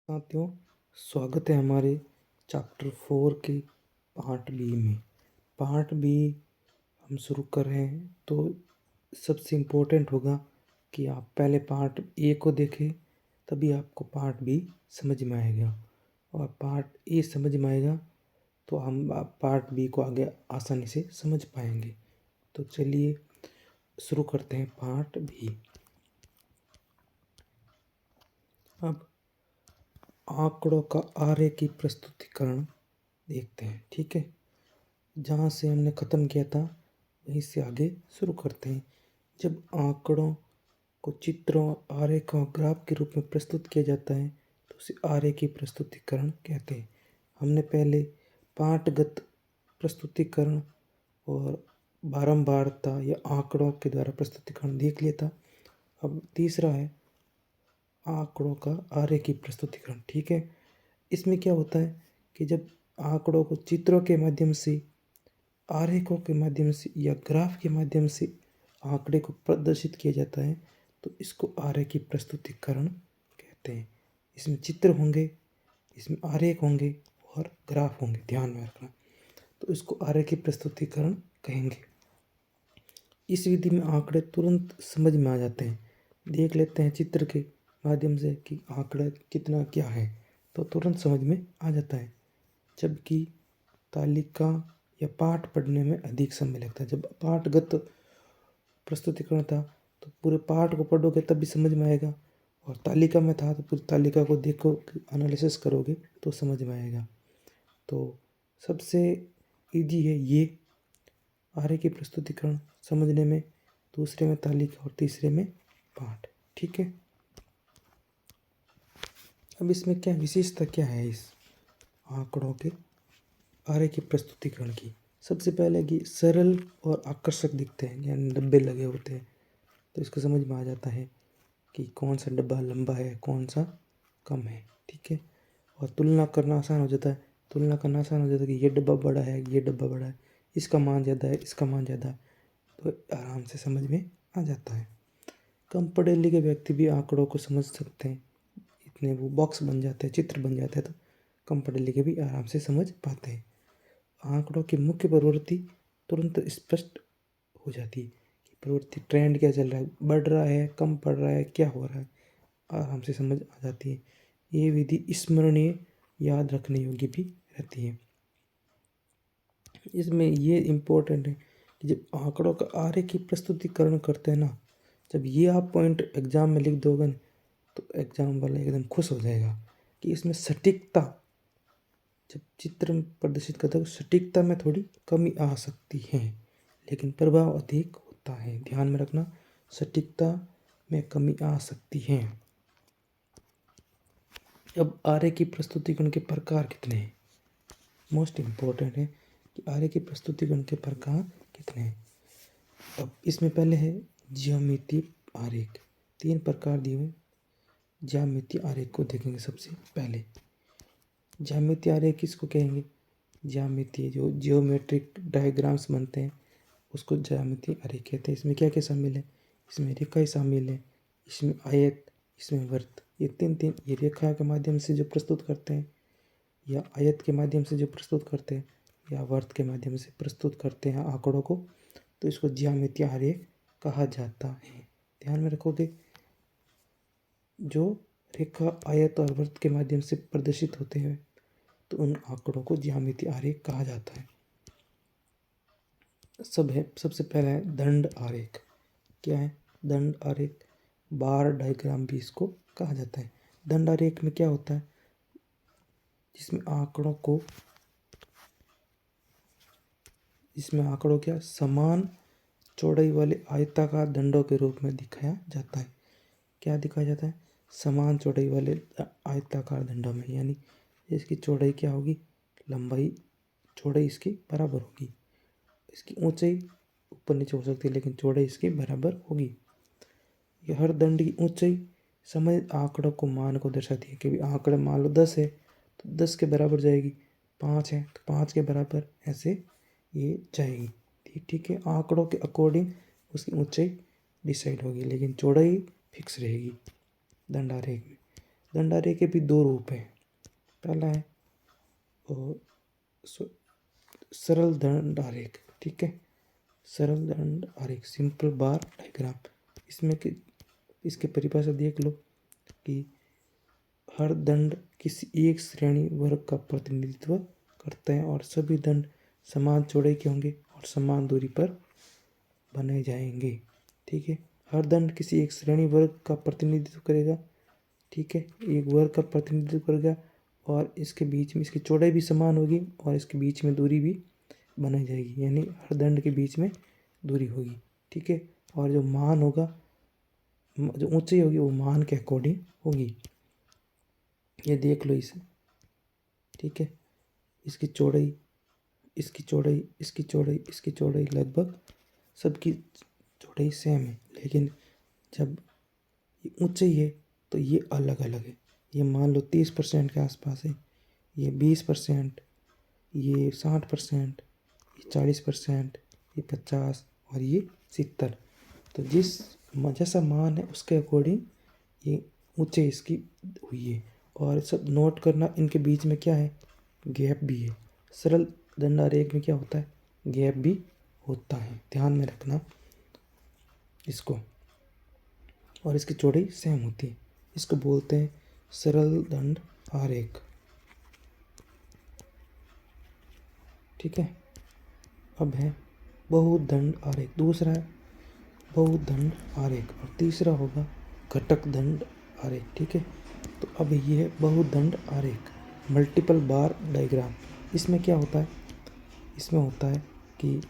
साथियों, स्वागत है हमारे चैप्टर 4 के पार्ट बी में। पार्ट बी हम शुरू कर रहे हैं तो सबसे इम्पोर्टेंट होगा कि आप पहले पार्ट ए को देखें, तभी आपको पार्ट बी समझ में आएगा। और पार्ट ए समझ में आएगा तो हम पार्ट बी को आगे आसानी से समझ पाएंगे। तो चलिए शुरू करते हैं पार्ट बी। अब आंकड़ों का आरेखी प्रस्तुतिकरण देखते हैं। ठीक है, जहाँ से हमने ख़त्म किया था वहीं से आगे शुरू करते हैं। जब आंकड़ों को चित्रों, आरेखों, ग्राफ के रूप में प्रस्तुत किया जाता है तो उसे आरेखी प्रस्तुतिकरण कहते हैं। हमने पहले पाठगत प्रस्तुतिकरण और बारंबारता या आंकड़ों के द्वारा प्रस्तुतिकरण देख लिया था। अब तीसरा है आंकड़ों का आरेखी प्रस्तुतिकरण। ठीक है, इसमें क्या होता है कि जब आंकड़ों को चित्रों के माध्यम से, आरेखों के माध्यम से या ग्राफ के माध्यम से आंकड़े को प्रदर्शित किया जाता है तो इसको आरेखी प्रस्तुतिकरण कहते हैं। इसमें चित्र होंगे, इसमें आरेख होंगे और ग्राफ होंगे, ध्यान में रखना। तो इसको आरेखी प्रस्तुतिकरण कहेंगे। इस विधि में आंकड़े तुरंत समझ में आ जाते हैं। देख लेते हैं चित्र के माध्यम से कि आंकड़ा कितना क्या है तो तुरंत समझ में आ जाता है। जबकि तालिका या पाठ पढ़ने में अधिक समय लगता है। जब पाठगत प्रस्तुतिकरण था तो पूरे पाठ को पढ़ोगे तब भी समझ में आएगा, और तालिका में था तो पूरी तालिका को देखो, एनालिसिस करोगे तो समझ में आएगा। तो सबसे इजी है ये आरेखी प्रस्तुतिकरण समझने में, दूसरे में तालिका और तीसरे में पाठ। ठीक है, अब इसमें क्या विशेषता क्या है इस आंकड़ों के आरेखी प्रस्तुतिकरण की। सबसे पहले कि सरल और आकर्षक दिखते हैं, यानी डब्बे लगे होते हैं तो इसको समझ में आ जाता है कि कौन सा डब्बा लंबा है, कौन सा कम है। ठीक है, और तुलना करना आसान हो जाता है। तुलना करना आसान हो जाता है कि ये डब्बा बड़ा है, ये डब्बा बड़ा है, इसका मान ज़्यादा है, इसका मान ज़्यादा है, तो आराम से समझ में आ जाता है। कम पढ़े लिखे व्यक्ति भी आंकड़ों को समझ सकते हैं, इतने वो बॉक्स बन जाते हैं, चित्र बन जाते हैं, तो कम पढ़े लिखे भी आराम से समझ पाते हैं। आंकड़ों की मुख्य प्रवृत्ति तुरंत स्पष्ट हो जाती है कि प्रवृत्ति, ट्रेंड क्या चल रहा है, बढ़ रहा है, कम पड़ रहा है, क्या हो रहा है, आराम से समझ आ जाती है। ये विधि स्मरणीय, याद रखने योग्य भी रहती है। इसमें ये इम्पोर्टेंट है कि जब आंकड़ों का आरेखी प्रस्तुतिकरण करते हैं ना, जब ये आप पॉइंट एग्जाम में लिख दोगे ना तो एग्जाम वाला एकदम खुश हो जाएगा कि इसमें सटीकता, जब चित्र में प्रदर्शित करता है तो सटीकता में थोड़ी कमी आ सकती है, लेकिन प्रभाव अधिक होता है। ध्यान में रखना, सटीकता में कमी आ सकती है। अब आरेखी प्रस्तुतिकरण के प्रकार कितने हैं, मोस्ट इम्पोर्टेंट है कि आरेखी प्रस्तुतिकरण के प्रकार कितने हैं। अब इसमें पहले है ज्यामितीय आरेख। 3 प्रकार दिए हुए ज्यामितीय आरेख को देखेंगे। सबसे पहले ज्यामितीय आरेख किसको कहेंगे, ज्यामितीय जो जियोमेट्रिक डायग्राम्स बनते हैं उसको ज्यामितीय आरेख कहते हैं। इसमें क्या क्या शामिल है, इसमें रेखाएं शामिल है, इसमें आयत, इसमें वृत्त। ये तीन ये रेखा के माध्यम से जो प्रस्तुत करते हैं, या आयत के माध्यम से जो प्रस्तुत करते हैं, या वृत्त के माध्यम से प्रस्तुत करते हैं आंकड़ों को, तो इसको ज्यामितीय आरेख कहा जाता है। ध्यान में रखोगे, जो रेखा, आयत और वृत्त के माध्यम से प्रदर्शित होते हैं तो उन आंकड़ों को ज्यामितीय आरेख कहा जाता है। सबसे पहला है दंड आरेख। क्या है दंड आरेख, बार डायग्राम भी इसको कहा जाता है। दंड आरेख में क्या होता है, जिसमें आंकड़ों क्या समान चौड़ाई वाले आयताकार दंडों के रूप में दिखाया जाता है। क्या दिखाया जाता है, समान चौड़ाई वाले आयताकार दंडों में, यानी इसकी चौड़ाई क्या होगी, लंबाई चौड़ाई इसकी बराबर होगी। इसकी ऊंचाई ऊपर नीचे हो सकती है लेकिन चौड़ाई इसकी बराबर होगी। यह हर दंड की ऊंचाई समय आंकड़ों को मान को दर्शाती है कि आंकड़े मान लो 10 है तो 10 के बराबर जाएगी, 5 है तो 5 के बराबर, ऐसे ये जाएगी। ठीक है, आंकड़ों के अकॉर्डिंग उसकी ऊंचाई डिसाइड होगी लेकिन चौड़ाई फिक्स रहेगी दंड आरेख में। दंड आरेख के भी दो रूप हैं। पहला है सरल दंड आरेख, ठीक है, सरल दंड आरेख, सिंपल बार डायग्राम। इसमें कि इसके परिभाषा देख लो कि हर दंड किसी एक श्रेणी वर्ग का प्रतिनिधित्व करते हैं और सभी दंड समान चौड़ाई के होंगे और समान दूरी पर बनाए जाएंगे, ठीक है। हर दंड किसी एक श्रेणी वर्ग का प्रतिनिधित्व करेगा, ठीक है, एक वर्ग का प्रतिनिधित्व करेगा और इसके बीच में इसकी चौड़ाई भी समान होगी और इसके बीच में दूरी भी बनाई जाएगी, यानी हर दंड के बीच में दूरी होगी, ठीक है। और जो मान होगा, जो ऊंचाई होगी वो मान के अकॉर्डिंग होगी। ये देख लो इसे, ठीक है। इसकी चौड़ाई, इसकी चौड़ाई, इसकी चौड़ाई, इसकी चौड़ाई लगभग सबकी चौड़ाई सेम है, लेकिन जब ये ऊंचाई है तो ये अलग अलग है। ये मान लो 30% के आसपास है, ये 20%, ये 60%, ये 40%, ये 50 और ये 70। तो जैसा मान है उसके अकॉर्डिंग ये ऊंचाई इसकी हुई है। और सब नोट करना, इनके बीच में क्या है, गैप भी है। सरल दंड आरेख में क्या होता है, गैप भी होता है, ध्यान में रखना इसको। और इसकी चौड़ाई सेम होती है, इसको बोलते हैं सरल दंड आरेख, ठीक है। अब है बहुदंड आरेख, दूसरा है बहुदंड आरेख और तीसरा होगा घटक दंड आरेख, ठीक है। तो अब ये है बहुदंड आरेख, मल्टीपल बार डायग्राम। इसमें क्या होता है, इसमें होता है कि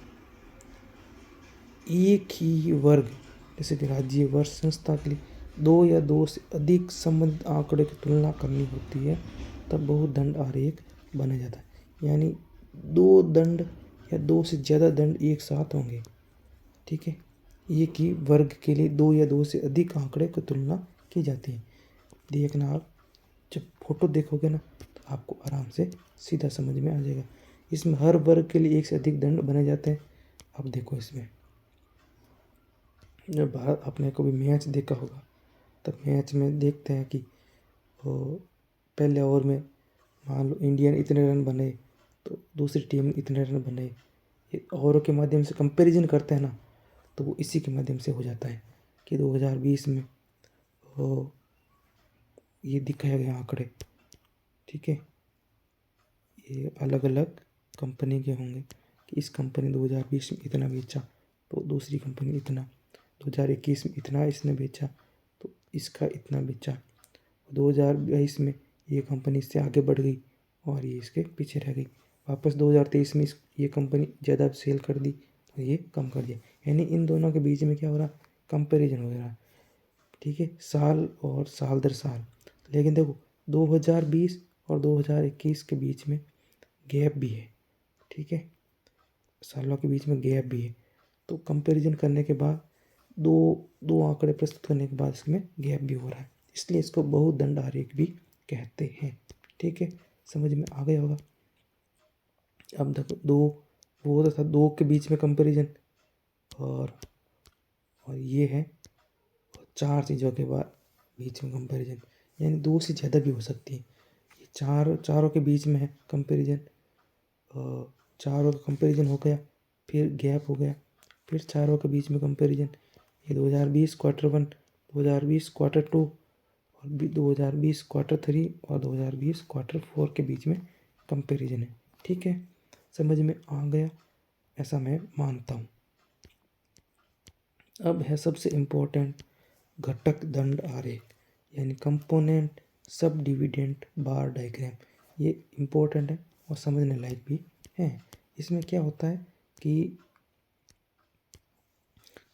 एक ही वर्ग, जैसे कि राज्य, वर्ष, संस्था के लिए दो या दो से अधिक संबंधित आंकड़े की तुलना करनी होती है, तब बहुदंड आरेख बना जाता है। यानी दो दंड या दो से ज़्यादा दंड एक साथ होंगे, ठीक है। एक ही वर्ग के लिए दो या दो से अधिक आंकड़े की तुलना की जाती है। देखना, आप जब फोटो देखोगे ना तो आपको आराम से सीधा समझ में आ जाएगा। इसमें हर वर्ग के लिए एक से अधिक दंड बने जाते हैं। अब देखो, इसमें जब भारत, आपने कभी मैच देखा होगा, तब मैच में देखते हैं कि वो पहले ओवर में मान लो इंडिया ने इतने रन बने तो दूसरी टीम ने इतने रन बने, ये ओवरों के माध्यम से कंपैरिजन करते हैं ना, तो वो इसी के माध्यम से हो जाता है कि 2020 में वो ये दिखाया गया आंकड़े, ठीक है। ये अलग अलग कंपनी के होंगे कि इस कंपनी 2020 में इतना बेचा तो दूसरी कंपनी इतना, 2021 में इतना इसने बेचा तो इसका इतना बेचा, 2022 में ये कंपनी इससे आगे बढ़ गई और ये इसके पीछे रह गई, वापस 2023 में ये कंपनी ज़्यादा सेल कर दी और ये कम कर दिया। यानी इन दोनों के बीच में क्या हो रहा, कंपैरिजन हो रहा, ठीक है, साल और साल दर साल। लेकिन देखो 2020 और 2021 के बीच में गैप भी है, ठीक है, सालों के बीच में गैप भी है। तो कंपैरिजन करने के बाद दो दो आंकड़े प्रस्तुत करने के बाद इसमें गैप भी हो रहा है, इसलिए इसको बहुदंड आरेख भी कहते हैं, ठीक है। समझ में आ गया होगा। अब देखो, दो वो तथा दो के बीच में कंपैरिजन और ये है चार चीज़ों के बाद बीच में कंपैरिजन, यानी दो से ज़्यादा भी हो सकती है। ये चारों के बीच में है कंपैरिजन, चारों का कंपैरिजन हो गया, फिर गैप हो गया, फिर चारों के बीच में कंपैरिजन। ये 2020 क्वार्टर 1, 2020 क्वार्टर 2 और 2020 क्वार्टर 3 और 2020 क्वार्टर 4 के बीच में कंपैरिजन है, ठीक है। समझ में आ गया, ऐसा मैं मानता हूँ। अब है सबसे इम्पोर्टेंट घटक दंड आरेख, यानी कंपोनेंट सब डिविडेंट बार डायग्राम। ये इम्पोर्टेंट है और समझने लायक भी है। इसमें क्या होता है कि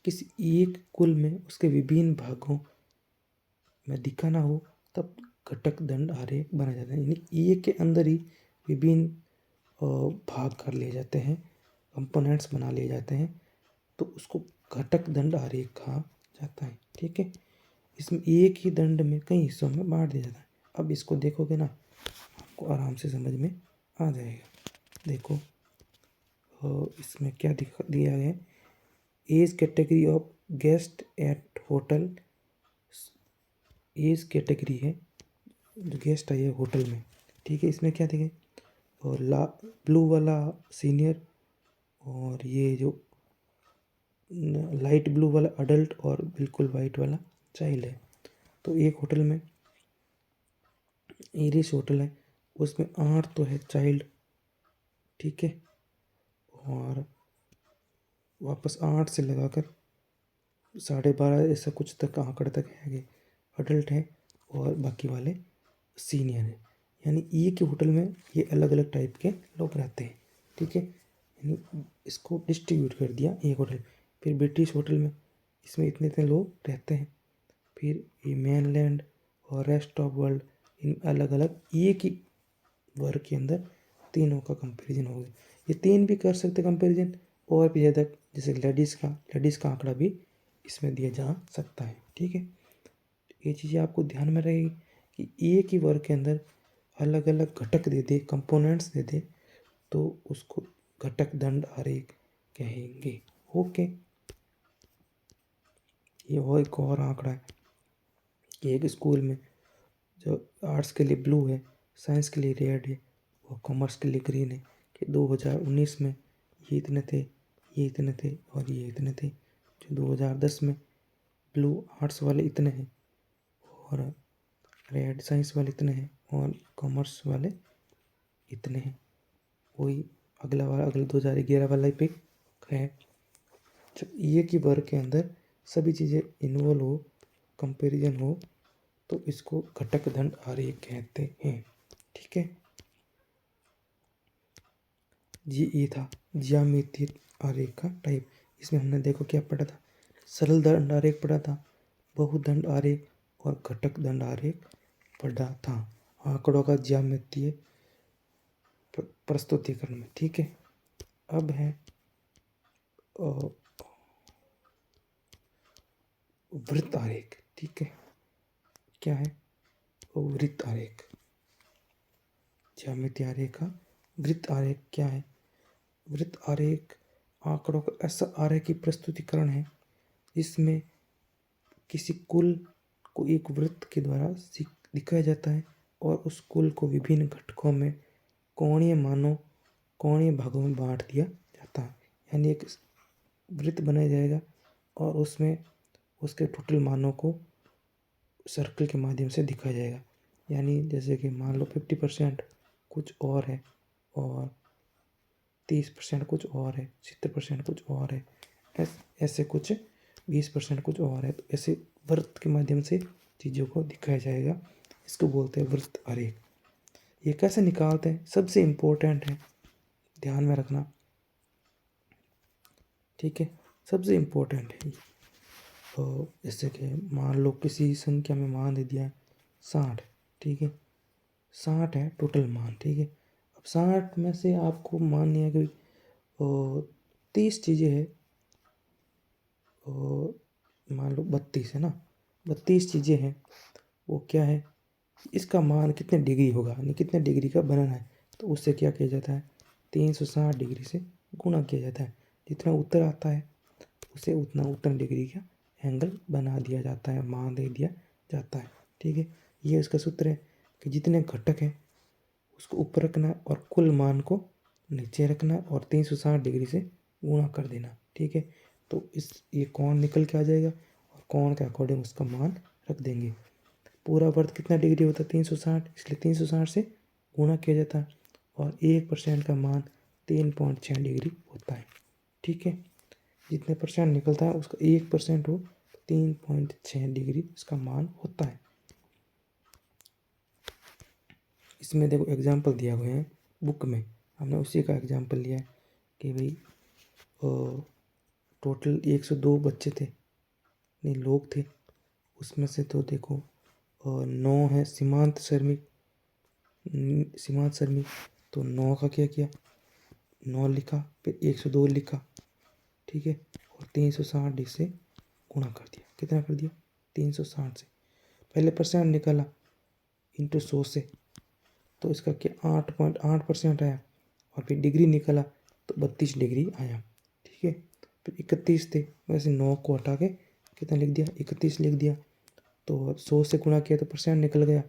किसी एक कुल में उसके विभिन्न भागों में दिखाना हो तब घटक दंड आरेख बना जाता है, यानी एक के अंदर ही विभिन्न भाग कर लिए जाते हैं, कंपोनेंट्स बना लिए जाते हैं, तो उसको घटक दंड आरेख कहा जाता है, ठीक है। इसमें एक ही दंड में कई हिस्सों में बांट दिया जाता है। अब इसको देखोगे ना, आपको आराम से समझ में आ जाएगा। देखो इसमें क्या दिया गया है, age category of guest at hotel, age category है जो गेस्ट आई है होटल में, ठीक है। इसमें क्या देखें, और ब्लू वाला सीनियर और ये जो लाइट ब्लू वाला अडल्ट और बिल्कुल वाइट वाला चाइल्ड है। तो एक होटल में, एरिस होटल है, उसमें 8 तो है चाइल्ड, ठीक है। और वापस 8 से लगाकर 12.5 ऐसा कुछ तक आंकड़े तक है कि अडल्ट हैं और बाकी वाले सीनियर हैं। यानी एक ही होटल में ये अलग अलग टाइप के लोग रहते हैं, ठीक है। यानी इसको डिस्ट्रीब्यूट कर दिया एक होटल। फिर ब्रिटिश होटल में इसमें इतने इतने लोग रहते हैं। फिर ये मेनलैंड और रेस्ट ऑफ वर्ल्ड, इन अलग अलग एक ही वर्ग के अंदर तीनों का कंपैरिजन हो गया। ये 3 भी कर सकते कंपैरिजन, और भी ज़्यादा, जैसे लेडीज़ का आंकड़ा भी इसमें दिया जा सकता है, ठीक है। ये चीज़ें आपको ध्यान में रहेगी कि एक ही वर्ग के अंदर अलग अलग घटक दे दे, कंपोनेंट्स दे दे, तो उसको घटक दंड आरेख कहेंगे। ओके। ये और एक और आंकड़ा है कि एक स्कूल में जो आर्ट्स के लिए ब्लू है, साइंस के लिए रेड है और कॉमर्स के लिए ग्रीन है, कि 2019 में ये इतने थे, ये इतने थे और ये इतने थे। जो 2010 में ब्लू आर्ट्स वाले इतने हैं और रेड साइंस वाले इतने हैं और कॉमर्स वाले इतने हैं। वही अगले 2011 वाला ही पिक है। जब एक ही वर्ग के अंदर सभी चीज़ें इन्वॉल्व हो, कंपैरिजन हो, तो इसको घटक दंड आरेख कहते हैं, ठीक है। ये था ज्यामितीय आरेख का टाइप। इसमें हमने देखो क्या पढ़ा था, सरल दंड आरेख पढ़ा था, बहुदंड आरेख और घटक दंड आरेख पढ़ा था आंकड़ों का ज्यामितीय प्रस्तुतिकरण में, ठीक है। अब है वृत्त आरेख, ठीक है। क्या है वृत्त आरेख? ज्यामितीय आरेख का वृत्त आरेख क्या है? वृत्त आरेख आंकड़ों का ऐसा आरेखी प्रस्तुतिकरण है जिसमें किसी कुल को एक वृत्त के द्वारा दिखाया जाता है और उस कुल को विभिन्न घटकों में कोणीय भागों में बांट दिया जाता है। यानी एक वृत्त बनाया जाएगा और उसमें उसके टोटल मानों को सर्कल के माध्यम से दिखाया जाएगा। यानी जैसे कि मान लो 50% कुछ और है और 30% कुछ और है, 70% कुछ और है, ऐसे कुछ 20% कुछ और है। तो ऐसे वृत्त के माध्यम से चीज़ों को दिखाया जाएगा। इसको बोलते हैं वृत्त आरेख। ये कैसे निकालते हैं, सबसे इम्पोर्टेंट है, ध्यान में रखना, ठीक है। सबसे इम्पोर्टेंट है। तो जैसे कि मान लो किसी संख्या में मान दे दिया 60, ठीक है। 60 है टोटल मान, ठीक है। अब 60 में से आपको मान लिया कि 30 चीज़ें हैं, और मान लो 32 है ना, 32 चीज़ें हैं। वो क्या है, इसका मान कितने डिग्री होगा, यानी कितने डिग्री का बनाना है, तो उससे क्या किया जाता है, 360 डिग्री से गुणा किया जाता है। जितना उत्तर आता है उसे उतना डिग्री का एंगल बना दिया जाता है, मान दे दिया जाता है, ठीक है। ये उसका सूत्र है कि जितने घटक हैं उसको ऊपर रखना है और कुल मान को नीचे रखना है और 360 डिग्री से गुणा कर देना, ठीक है। तो ये कोण निकल के आ जाएगा और कोण के अकॉर्डिंग उसका मान रख देंगे। पूरा वर्ग कितना डिग्री होता है, 360, इसलिए 360 से गुणा किया जाता है और 1% का मान 3.6 डिग्री होता है, ठीक है। जितने परसेंट निकलता है उसका 1% हो, 3.6 डिग्री इसका मान होता है। इसमें देखो एग्जाम्पल दिया हुए हैं बुक में, हमने उसी का एग्जाम्पल लिया है कि भाई टोटल 102 बच्चे थे, नहीं लोग थे, उसमें से तो देखो 9 है सीमांत श्रमिक, तो 9 का क्या किया, 9 लिखा, फिर 102 लिखा, ठीक है, और 360 डिग्री से गुणा कर दिया। कितना कर दिया, 360 से। पहले परसेंट निकाला इंटू 100 से, तो इसका क्या 8.8% आया, और फिर डिग्री निकाला तो 32 डिग्री आया, ठीक है। फिर 31 थे, वैसे 9 को हटा के कितना लिख दिया, 31 लिख दिया। तो 100 से गुणा किया तो परसेंट निकल गया,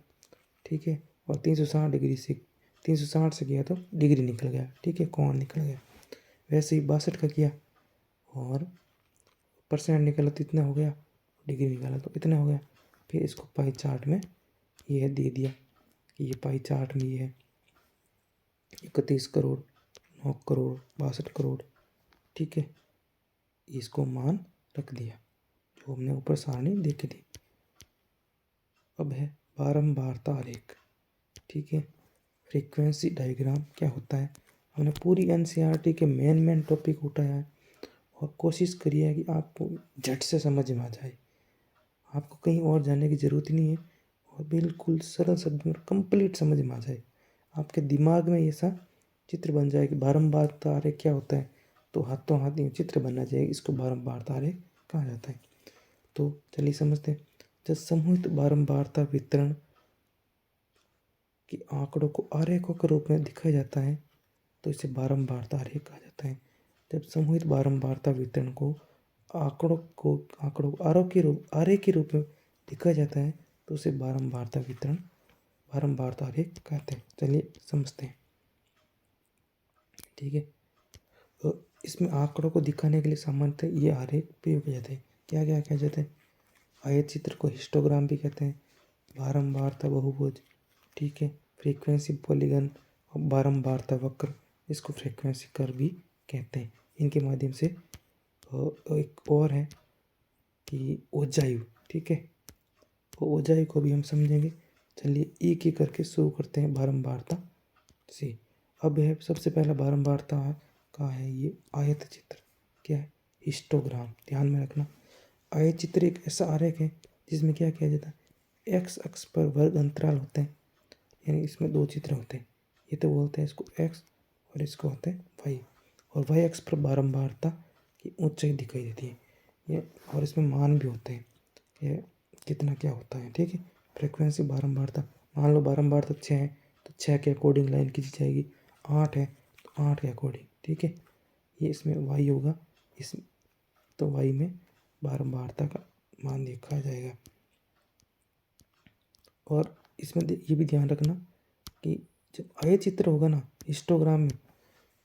ठीक है। और 360 डिग्री से 360 से किया तो डिग्री निकल गया, ठीक है, कोण निकल गया। वैसे ही 62 का किया और परसेंट निकला तो इतना हो गया, डिग्री निकाला तो इतना हो गया। फिर इसको पाई चार्ट में ये दे दिया कि ये पाई चार्ट में ये है 31 करोड़ 9 करोड़ 62 करोड़, ठीक है। इसको मान रख दिया जो हमने ऊपर सारणी देख दी। अब है बारंबारता आरेख, ठीक है। फ्रीक्वेंसी डायग्राम क्या होता है, हमने पूरी एनसीईआरटी के मेन टॉपिक उठाया है और कोशिश करी है कि आपको झट से समझ में आ जाए, आपको कहीं और जाने की ज़रूरत नहीं है और बिल्कुल सरल शब्द में कंप्लीट समझ में आ जाए। आपके दिमाग में ऐसा चित्र बन जाए कि बारंबारता आरेख क्या होता है, तो हाथों हाथ ये चित्र बनना चाहिए, इसको बारंबारता आरेख कहा जाता है। तो चलिए समझते हैं। जब समूहित बारंबारता वितरण के आंकड़ों को आरेखों के रूप में दिखाया जाता है तो इसे बारंबारता आरेख कहा जाता है। जब समूहित बारंबारता वितरण को आंकड़ों को आरेख के रूप में दिखाया जाता है तो उसे बारंबारता आरेख कहते हैं। चलिए समझते हैं, ठीक है। तो इसमें आंकड़ों को दिखाने के लिए सामान्यतः ये आरेख प्रयोग किए जाते हैं। क्या क्या कहे जाते हैं, आयत चित्र को हिस्टोग्राम भी कहते हैं, बारंबारता बहुभुज, ठीक है, फ्रीक्वेंसी पॉलीगन और बारंबारता वक्र, इसको फ्रीक्वेंसी कर्व भी कहते हैं। इनके माध्यम से एक और है कि ओजायु, ठीक है, वो ओजायु को भी हम समझेंगे। चलिए एक एक करके शुरू करते हैं बारंबारता से। अब है सबसे पहला बारंबारता का है ये आयत चित्र, क्या है, हिस्टोग्राम। ध्यान में रखना, आयत चित्र एक ऐसा आरेख है जिसमें क्या किया जाता है, एक्स अक्ष पर वर्ग अंतराल होते हैं, यानी इसमें दो चित्र होते हैं। ये तो बोलते हैं इसको एक्स और इसको होते हैं वाई, और वाई अक्ष पर बारंबारता की ऊंचाई दिखाई देती है ये, और इसमें मान भी होते हैं कि कितना क्या होता है, ठीक है। फ्रीक्वेंसी बारंबारता, मान लो बारंबारता 6 है तो 6 के अकॉर्डिंग लाइन खींची जाएगी, 8 है तो 8 के अकॉर्डिंग, ठीक है। ये इसमें वाई होगा, इस तो वाई में बारंबारता का मान देखा जाएगा। और इसमें ये भी ध्यान रखना कि जब आयत चित्र होगा ना हिस्टोग्राम में,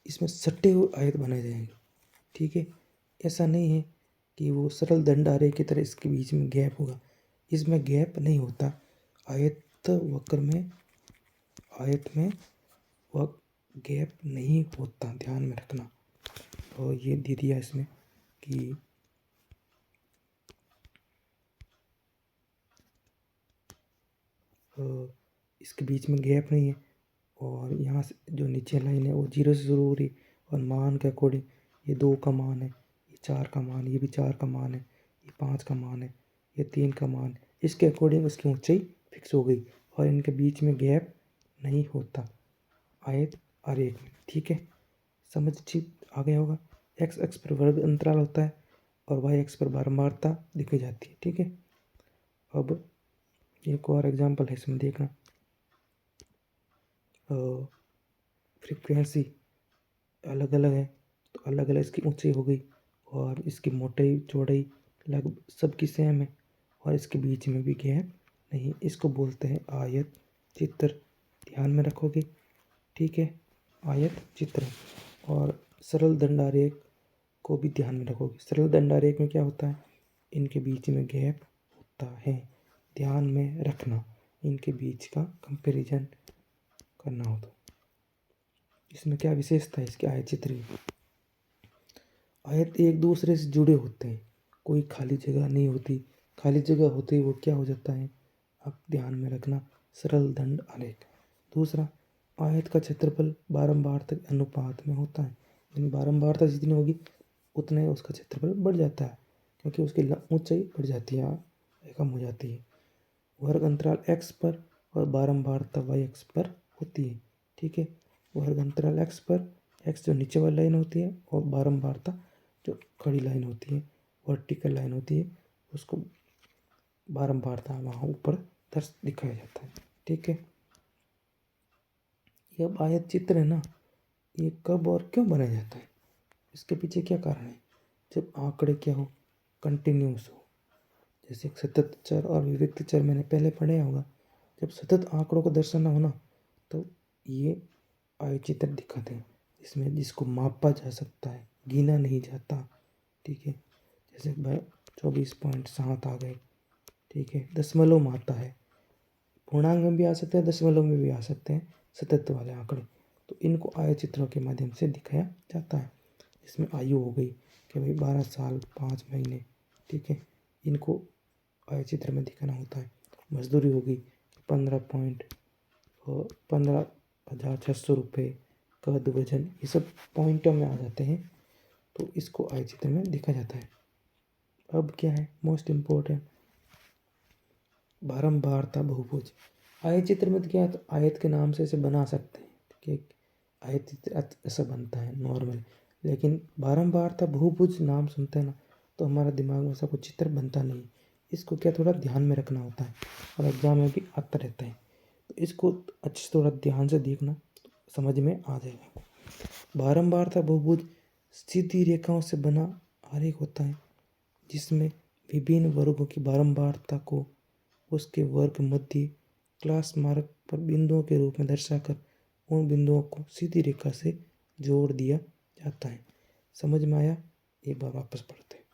इसमें सटे हुए आयत बनाए जाएंगे, ठीक है। ऐसा नहीं है कि वो सरल दंड आरेख की तरह इसके बीच में गैप होगा, इसमें गैप नहीं होता। आयत वक्र में वह गैप नहीं होता, ध्यान में रखना। और ये दे दिया इसमें कि इसके बीच में गैप नहीं है, और यहाँ से जो नीचे लाइन है वो 0 से शुरू हो रही, और मान के अकॉर्डिंग ये 2 का मान है, ये 4 का मान, ये भी 4 का मान है, ये 5 का मान है, ये 3 का मान, इसके अकॉर्डिंग उसकी ऊंचाई फिक्स हो गई और इनके बीच में गैप नहीं होता आयत आरेख में, ठीक है। समझ ठीक आ गया होगा। एक्स अक्ष पर वर्ग अंतराल होता है और वाई अक्ष पर बारंबारता दिखाई जाती है, ठीक है। अब एक और एग्जांपल है, इसमें देखना, फ्रीक्वेंसी अलग अलग है तो अलग अलग इसकी ऊंचाई हो गई, और इसकी मोटाई चौड़ाई लगभग सबकी सेम है, और इसके बीच में भी गैप नहीं, इसको बोलते हैं आयत चित्र। ध्यान में रखोगे, ठीक है, आयत चित्र। और सरल दंडारेख को भी ध्यान में रखोगे। सरल दंडारेख में क्या होता है, इनके बीच में गैप होता है, ध्यान में रखना, इनके बीच का कंपैरिजन करना हो तो। इसमें क्या विशेषता है इसके आयत चित्र की, आयत एक दूसरे से जुड़े होते हैं, कोई खाली जगह नहीं होती, खाली जगह होती है वो क्या हो जाता है, आप ध्यान में रखना, सरल दंड आलेख। दूसरा, आयत का क्षेत्रफल बारंबारता के अनुपात में होता है, यानी बारंबारता जितनी होगी उतना ही उसका क्षेत्रफल बढ़ जाता है, क्योंकि उसकी ऊंचाई बढ़ जाती है, कम हो जाती है। वर्ग अंतराल एक्स पर और बारंबारता वाई एक्स पर होती है, ठीक है। वर्ग अंतराल एक्स पर, एक्स जो नीचे वाली लाइन होती है, और बारंबारता जो खड़ी लाइन होती है, वर्टिकल लाइन होती है, उसको बारंबारता वहाँ ऊपर दर्श दिखाया जाता है, ठीक है। ये अब आयत चित्र है ना, ये कब और क्यों बनाया जाता है, इसके पीछे क्या कारण है। जब आंकड़े क्या हो, कंटिन्यूस हो, जैसे सतत चर और विविक्त चर मैंने पहले पढ़ाया होगा। जब सतत आंकड़ों को दर्शाना हो ना तो ये आयचित्र दिखाते हैं, इसमें जिसको मापा जा सकता है, गिना नहीं जाता। ठीक है, जैसे भाई 24.7 आ गए। ठीक है, दशमलव में आता है, पूर्णांक में भी आ सकते हैं, दशमलव में भी आ सकते हैं सतत वाले आंकड़े। तो इनको आयचित्रों के माध्यम से दिखाया जाता है। इसमें आयु हो गई कि भाई 12 साल 5 महीने। ठीक है, इनको आयचित्र में दिखाना होता है। मजदूरी होगी 15,600 रुपये, कद वजन, ये सब पॉइंटों में आ जाते हैं, तो इसको आयचित्र में दिखा जाता है। अब क्या है मोस्ट इम्पोर्टेंट, बारंबारता बहुभुज। आयत चित्र में तो क्या है, तो आयत के नाम से इसे बना सकते हैं कि आयत चित्र ऐसा बनता है नॉर्मल। लेकिन बारंबारता बहुभुज नाम सुनते हैं ना तो हमारा दिमाग में ऐसा कुछ चित्र बनता नहीं। इसको क्या थोड़ा ध्यान में रखना होता है और एग्जाम में भी आता रहता है, तो इसको अच्छे से थोड़ा ध्यान से देखना तो समझ में आ जाएगा। बारंबारता बहुभुज सीधी रेखाओं से बना आरेख होता है जिसमें विभिन्न वर्गों की बारंबारता को उसके वर्ग मध्य क्लास मार्क पर बिंदुओं के रूप में दर्शाकर उन बिंदुओं को सीधी रेखा से जोड़ दिया जाता है। समझ में आया? एक बार वापस पढ़ते हैं।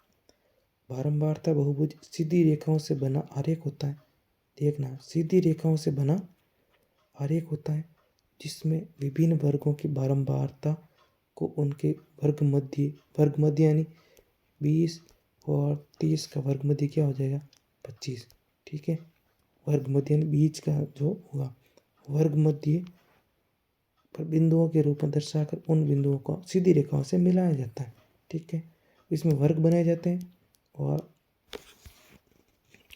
बारंबारता बहुभुज सीधी रेखाओं से बना आरेख होता है। देखना, सीधी रेखाओं से बना आरेख होता है जिसमें विभिन्न वर्गों की बारंबारता को उनके वर्ग मध्य यानी 20 और 30 का वर्ग मध्य क्या हो जाएगा 25। ठीक है, वर्ग मध्य यानी बीच का जो होगा वर्ग मध्य पर बिंदुओं के रूप में दर्शाकर उन बिंदुओं को सीधी रेखाओं से मिलाया जाता है। ठीक है, इसमें वर्ग बनाए जाते हैं और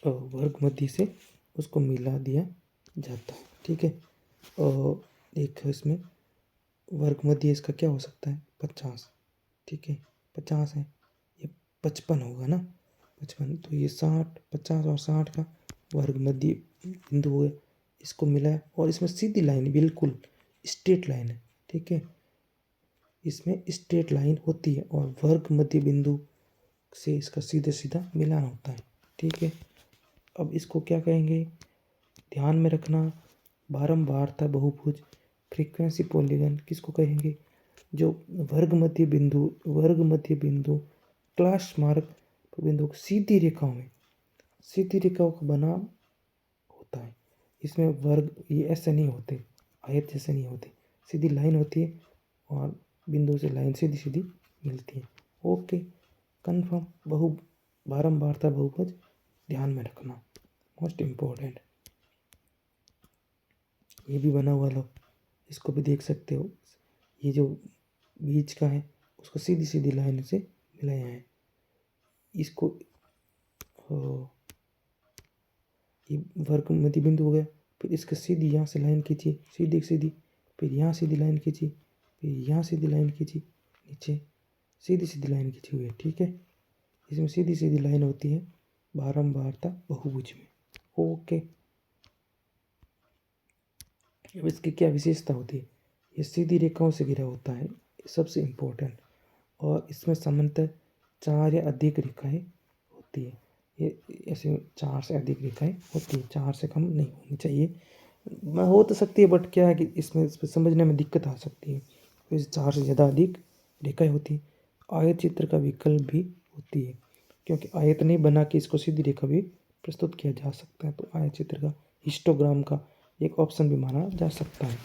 वर्ग मध्य से उसको मिला दिया जाता है। ठीक है, और एक इसमें वर्ग मध्य इसका क्या हो सकता है 50। ठीक है, 50 है, ये 55 होगा ना, 55, तो ये 60, 50 और 60 का वर्ग मध्य बिंदु हो गया, इसको मिलाया और इसमें सीधी लाइन बिल्कुल स्ट्रेट लाइन है। ठीक है, इसमें स्ट्रेट लाइन होती है और वर्ग मध्य बिंदु से इसका सीधा सीधा मिलान होता है। ठीक है, अब इसको क्या कहेंगे, ध्यान में रखना, बारंबारता बहुभुज फ्रीक्वेंसी पॉलीगन किसको कहेंगे, जो वर्ग मध्य बिंदु क्लास मार्क बिंदु सीधी रेखाओं का बना होता है। इसमें वर्ग ये ऐसे नहीं होते, आयत जैसे नहीं होते, सीधी लाइन होती है और बिंदु से लाइन सीधी सीधी मिलती है। Okay, confirm. बारंबारता बहुभुज ध्यान में रखना, मोस्ट इम्पोर्टेंट। ये भी बना हुआ लो, इसको भी देख सकते हो, ये जो बीच का है उसको सीधी सीधी लाइन से मिलाया है। इसको ये वर्ग मध्य बिंदु हो गया, फिर इसके सीधी यहाँ से लाइन खींची, सीधी, फिर यहाँ सीधी लाइन खींची, फिर यहाँ सीधी लाइन खींची, नीचे सीधी लाइन खींची हुई है। ठीक है, इसमें सीधी लाइन होती है बारंबारता बहुभुज में। ओके, अब इसकी क्या विशेषता होती है, ये सीधी रेखाओं से घिरा होता है, सबसे इम्पोर्टेंट, और इसमें सामान्यतः 4 या अधिक रेखाएं होती है। ये ऐसे 4 से अधिक रेखाएं होती है, 4 से कम नहीं होनी चाहिए, हो तो सकती है बट क्या है कि इसमें समझने में दिक्कत आ सकती है, तो इस 4 से ज़्यादा अधिक रेखाएं होती है। आयत चित्र का विकल्प भी होती है, क्योंकि आयत नहीं बना के इसको सीधी रेखा भी प्रस्तुत किया जा सकता है, तो आयत चित्र का हिस्टोग्राम का एक ऑप्शन भी माना जा सकता है।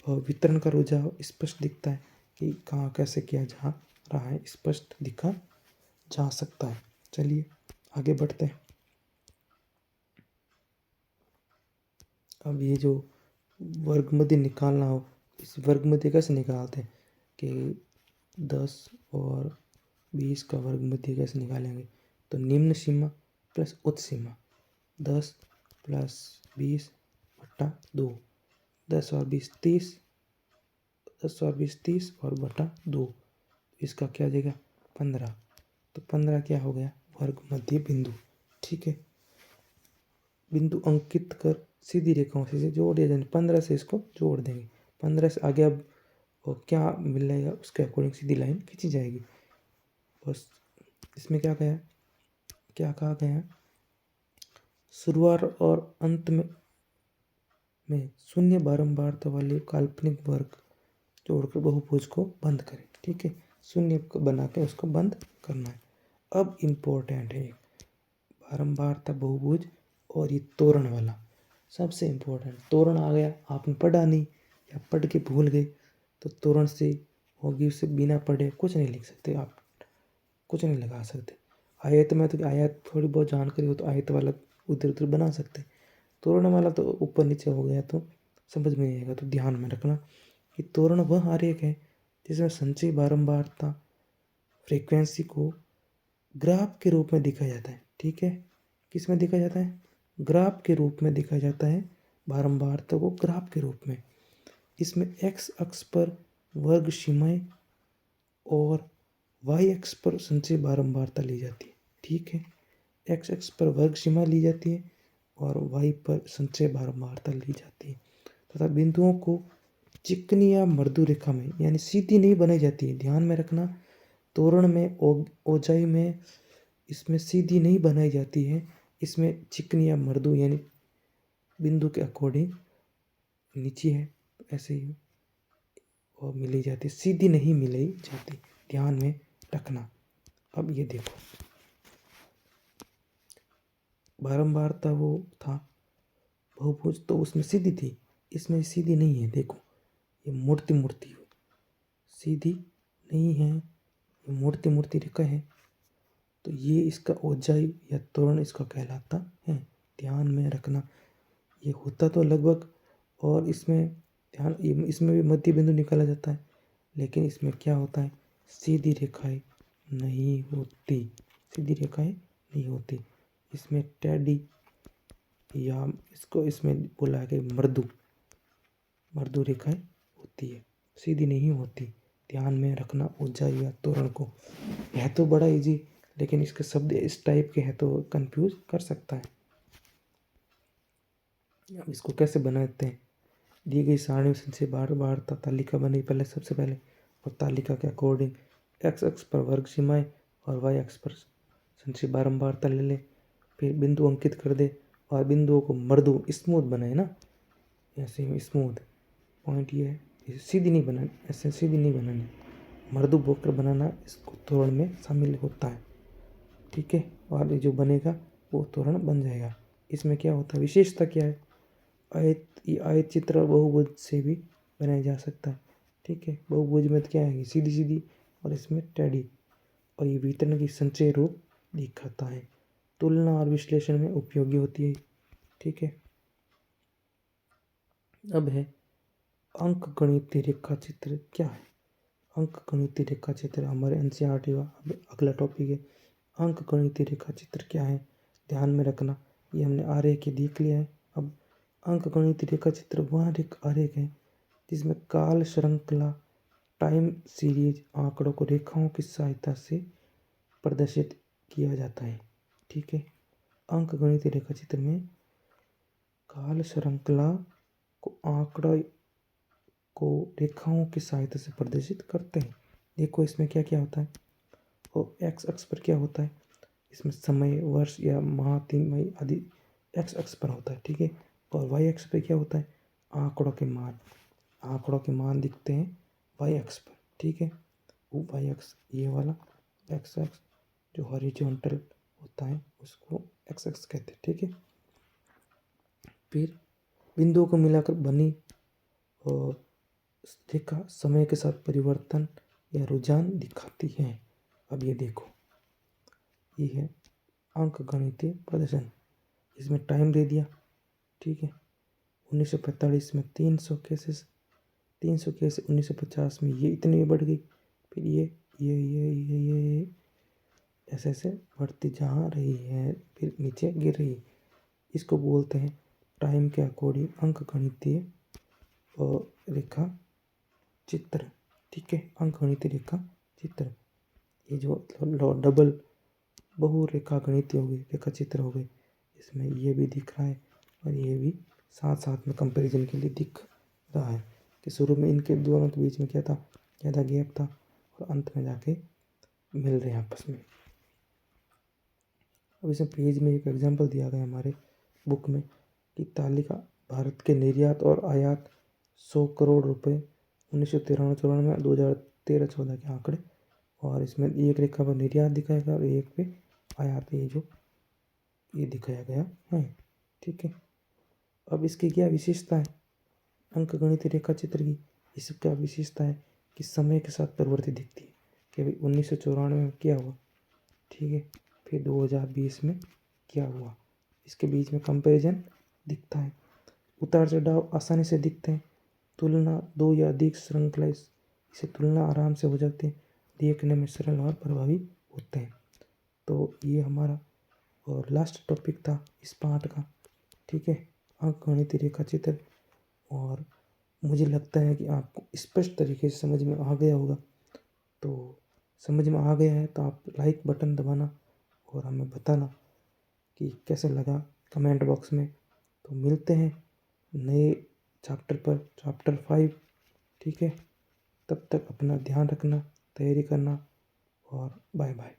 और वितरण का रुझाव स्पष्ट दिखता है कि कहाँ कैसे किया जा रहा है, स्पष्ट दिखा जा सकता है। चलिए आगे बढ़ते हैं। अब ये जो वर्ग मध्य निकालना हो, इस वर्ग मध्य कैसे निकालते हैं कि 10 और 20 का वर्ग मध्य कैसे निकालेंगे, तो निम्न सीमा प्लस उच्च सीमा 10 प्लस 20/2, 10 और 20 30, 10 और 20 30 और बटा 2, इसका क्या हो जाएगा 15, तो 15 क्या हो गया वर्ग मध्य बिंदु। ठीक है, बिंदु अंकित कर सीधी रेखाओं से जोड़ दिया जाए, 15 से इसको जोड़ देंगे, 15 से आगे अब और क्या मिलेगा उसके अकॉर्डिंग सीधी लाइन खींची जाएगी। बस इसमें क्या कहा गया है, शुरुआत और अंत में में शून्य बारंबारता वाले काल्पनिक वर्ग जोड़कर बहुभुज को बंद करें। ठीक है, शून्य को बना के उसको बंद करना है। अब इम्पोर्टेंट है बारंबारता बहुभुज और ये तोरण वाला सबसे इम्पोर्टेंट। तोरण आ गया, आपने पढ़ा नहीं या पढ़ के भूल गए तो तोरण से होगी, उससे बिना पढ़े कुछ नहीं लिख सकते आप, कुछ नहीं लगा सकते। आयत में तो आयत थोड़ी बहुत जानकारी हो तो आयत वाला उधर उधर बना सकते। तोरण वाला तो ऊपर नीचे हो गया तो समझ में नहीं आएगा। तो ध्यान में रखना कि तोरण वह आरेख है जिसमें संचयी बारंबारता फ्रीक्वेंसी को ग्राफ के रूप में दिखाया जाता है। ठीक है, किस में दिखा जाता है? ग्राफ के रूप में दिखाया जाता है बारंबारता को ग्राफ के रूप में। इसमें एक्स अक्ष पर वर्ग सीमाएं और वाई अक्ष पर संचयी बारंबारता ली जाती है। ठीक है, एक्स अक्ष पर वर्ग सीमा ली जाती है और वाई पर संचयी बारंबारता ली जाती है तथा बिंदुओं को चिकनी या मृदु रेखा में यानी सीधी नहीं बनाई जाती है। ध्यान में रखना, तोरण में ओजाई में इसमें सीधी नहीं बनाई जाती है, इसमें चिकनी या मृदु यानी बिंदु के अकॉर्डिंग नीचे है ऐसे ही और मिली जाती, सीधी नहीं मिलाई जाती। ध्यान में रखना। अब ये देखो, बारंबारता वो था बहुभुज तो उसमें सीधी थी, इसमें सीधी नहीं है। देखो ये मूर्ति मूर्ति सीधी नहीं है, ये मूर्ति मूर्ति रेखा है, तो ये इसका ओजाई या तोरण इसका कहलाता है। ध्यान में रखना, ये होता तो लगभग, और इसमें ध्यान इसमें भी मध्य बिंदु निकाला जाता है, लेकिन इसमें क्या होता है, सीधी रेखाएं नहीं होती, सीधी रेखाएं नहीं होती। इसमें टेढ़ी या इसको इसमें बोला है मृदु मृदु रेखाएं होती है, सीधी नहीं होती। ध्यान में रखना ऊंचाई या तोरण को। है तो बड़ा इजी, लेकिन इसके शब्द इस टाइप के हैं तो कंफ्यूज कर सकता है। अब इसको कैसे बनाते हैं? दी गई सारणी से बार बार तालिका बनी पहले, सबसे पहले, और तालिका के अकॉर्डिंग एक्स अक्ष पर वर्ग सीमाएं और वाई अक्ष पर संचय बारंबारता ले ले। फिर बिंदु अंकित कर दे और बिंदुओं को मृदु स्मूथ बनाए ना, ऐसे स्मूथ पॉइंट ये है, इसे सीधी नहीं बनानी, ऐसे सीधी नहीं बनानी, मृदु वक्र बनाना इसको तोरण में शामिल होता है। ठीक है, और ये जो बनेगा वो तोरण बन जाएगा। इसमें क्या होता है, विशेषता क्या है? आयत चित्र और बहुभुज से भी बनाया जा सकता है। ठीक है, बहुभुज में तो क्या है, सीधी सीधी, और इसमें टेढ़ी, और ये वितरण की संचय रूप दिखाता है। तुलना और विश्लेषण में उपयोगी होती है। ठीक है, अब है अंक गणितीय रेखा चित्र क्या है? अंक गणितीय रेखा चित्र हमारे एनसीईआरटी का अब अगला टॉपिक है। अंक गणितीय रेखा चित्र क्या है? ध्यान में रखना, ये हमने आरेख के देख लिया है। अब अंक गणितीय रेखा चित्र वह आरेख है जिसमें काल श्रृंखला टाइम सीरीज आंकड़ों को रेखाओं की सहायता से प्रदर्शित किया जाता है। ठीक है, अंक गणितीय रेखा चित्र में काल श्रृंखला को आंकड़ा को रेखाओं की सहायता से प्रदर्शित करते हैं। देखो इसमें क्या क्या होता है, और एक्स अक्ष पर क्या होता है, इसमें समय, वर्ष या माह, तिमाही आदि एक्स अक्ष पर होता है। ठीक है, और वाई अक्ष पर क्या होता है, आंकड़ों के मान, आंकड़ों के मान दिखते हैं वाई अक्ष पर। ठीक है, वो वाई अक्ष ये वाला, एक्स अक्ष जो हॉरिजॉन्टल होता है उसको एक्स अक्ष कहते हैं। ठीक है, फिर बिंदुओं को मिलाकर बनी और रेखा समय के साथ परिवर्तन या रुझान दिखाती है। अब ये देखो, ये है अंक गणितीय प्रदर्शन, इसमें टाइम दे दिया। ठीक है, 1945 में 300 केसेस 1950 में ये इतनी बढ़ गई, फिर ये ऐसे ऐसे बढ़ती जा रही है, फिर नीचे गिर रही है। इसको बोलते हैं टाइम के अकॉर्डिंग अंक गणितीय और रेखा चित्र। ठीक है, अंक गणितीय रेखा चित्र, ये जो डबल बहु रेखा गणितीय हो गई, रेखा चित्र हो गए, इसमें ये भी दिख रहा है और ये भी साथ साथ में कंपैरिजन के लिए दिख रहा है कि शुरू में इनके दोनों के बीच में क्या था, ज़्यादा गैप था, और अंत में जाके मिल रहे हैं आपस में। अब इसमें पेज में एक एग्जांपल दिया गया हमारे बुक में कि तालिका भारत के निर्यात और आयात 100 करोड़ रुपए 1993-94 में, 2013-14 के आंकड़े। और इसमें एक रेखा पर निर्यात दिखाया गया और एक पे आयात, ये दिखाया गया है। ठीक है, अब इसकी क्या विशेषता है अंकगणितीय रेखा चित्र की? इसकी क्या विशेषता है कि समय के साथ परिवर्तित दिखती है कि भाई 1994 में क्या हुआ, ठीक है, फिर 2020 में क्या हुआ, इसके बीच में कंपैरिजन दिखता है। उतार चढ़ाव आसानी से दिखते हैं। तुलना दो या अधिक श्रृंखला इसे तुलना आराम से हो जाती है, देखने में सरल और प्रभावी होते हैं। तो ये हमारा और लास्ट टॉपिक था इस पार्ट का। ठीक है, अंकगणितीय रेखा चित्र। और मुझे लगता है कि आपको स्पष्ट तरीके से समझ में आ गया होगा। तो समझ में आ गया है तो आप लाइक बटन दबाना और हमें बताना कि कैसा लगा कमेंट बॉक्स में। तो मिलते हैं नए चैप्टर पर, चैप्टर 5। ठीक है, तब तक अपना ध्यान रखना, तैयारी करना और बाय बाय।